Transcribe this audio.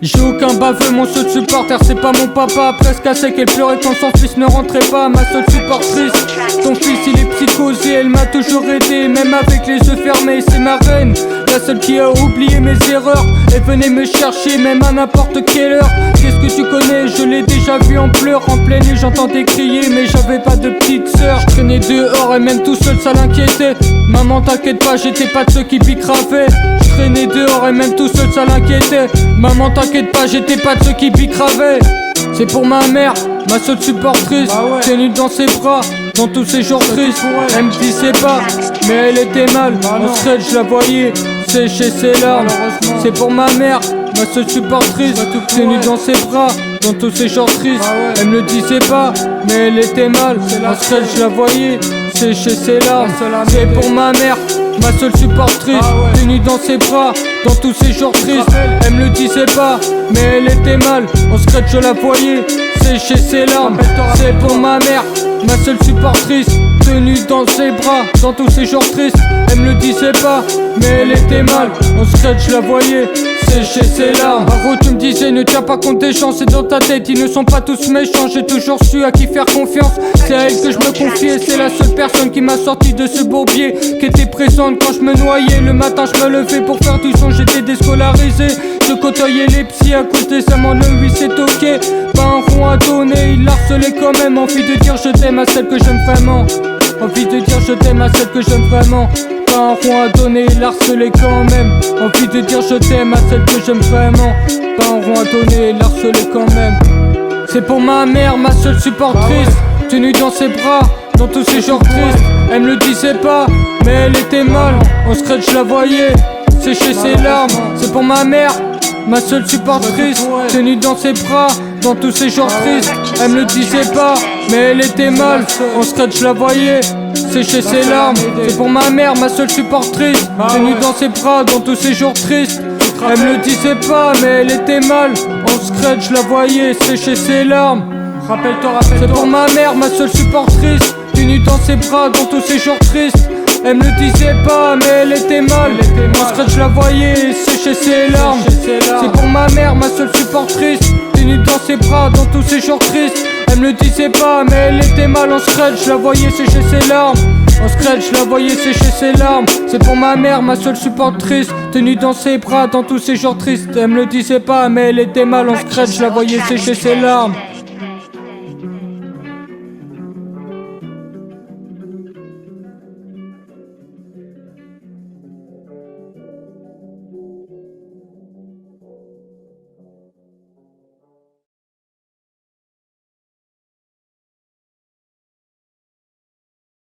J'ai aucun baveux, mon seul supporter c'est pas mon papa. Presque à sec, elle pleurait quand son fils ne rentrait pas. Ma seule supportrice, ton fils il est psychosé. Elle m'a toujours aidé, même avec les yeux fermés. C'est ma reine, la seule qui a oublié mes erreurs. Elle venait me chercher même à n'importe quelle heure. Qu'est-ce que tu connais, je l'ai déjà vu en pleurs. En pleine nuit j'entendais crier, mais j'avais pas de petite sœur. Je traînais dehors et même tout seul ça l'inquiétait. Maman t'inquiète pas, j'étais pas de ceux qui bicravaient. Je traînais dehors et même tout seul ça l'inquiétait. Maman t'inquiète pas, j'étais pas de ceux qui bicravaient. C'est pour ma mère, ma seule supportrice, tenue dans ses bras, dans tous ces jours tristes. Elle me disait pas, mais elle était mal. En stress je la voyais sécher ses larmes. C'est pour ma mère, ma seule supportrice, tenue dans ses bras, dans tous ces jours tristes. Elle me le disait pas, mais elle était mal. En stress je la voyais sécher ses larmes. C'est pour ma mère, ma seule supportrice, tenue dans ses bras, dans tous ces jours tristes. Elle me le disait pas, mais elle était mal. En secret je la voyais sécher ses larmes. C'est pour ma mère, ma seule supportrice, tenue dans ses bras, dans tous ces jours tristes. Elle me le disait pas, mais elle était mal. En secret je la voyais sécher ses larmes. Avant tu me disais ne tiens pas compte des gens, c'est dans ta tête, ils ne sont pas tous méchants. J'ai toujours su à qui faire confiance, c'est à elle que je me confiais. C'est la seule personne qui m'a sorti de ce bourbier, qui était présente quand je me noyais. Le matin je me levais pour faire du son, j'étais déscolarisé. Je côtoyais les psys à cause des amants, lui c'est ok. Pas un rond à donner, il harcelait quand même. Envie de dire je t'aime à celle que j'aime vraiment. Envie de dire je t'aime à celle que j'aime vraiment. Pas un rond à donner, il harcelait quand même. Envie de dire je t'aime à celle que j'aime vraiment. Pas un rond à donner, il harcelait quand même. C'est pour ma mère, ma seule supportrice, tenue dans ses bras, dans tous ces jours tristes. Elle me le disait pas, mais elle était mal. En secret je la voyais sécher ses larmes. C'est pour ma mère, ma seule supportrice, tenue dans ses bras, dans tous ces jours tristes. Elle me le disait pas, mais elle était mal. En secret je la voyais sécher ses larmes. C'est pour ma mère, ma seule supportrice, tenue dans ses bras, dans tous ces jours tristes. Elle me le disait pas, mais elle était mal. En secret je la voyais sécher ses larmes. C'est pour ma mère, ma seule supportrice, tenue dans ses bras, dans tous ces jours tristes. Elle me le disait pas, mais elle était mal. En secret je la voyais sécher ses larmes. C'est pour ma mère, ma seule supportrice, tenue dans ses bras, dans tous ces jours tristes. Elle me le disait pas, mais elle était mal. En secret je la voyais sécher ses larmes. En secret je la voyais sécher ses larmes. C'est pour ma mère, ma seule supportrice, tenue dans ses bras, dans tous ces jours tristes. Elle me le disait pas, mais elle était mal. En secret je la voyais sécher ses larmes.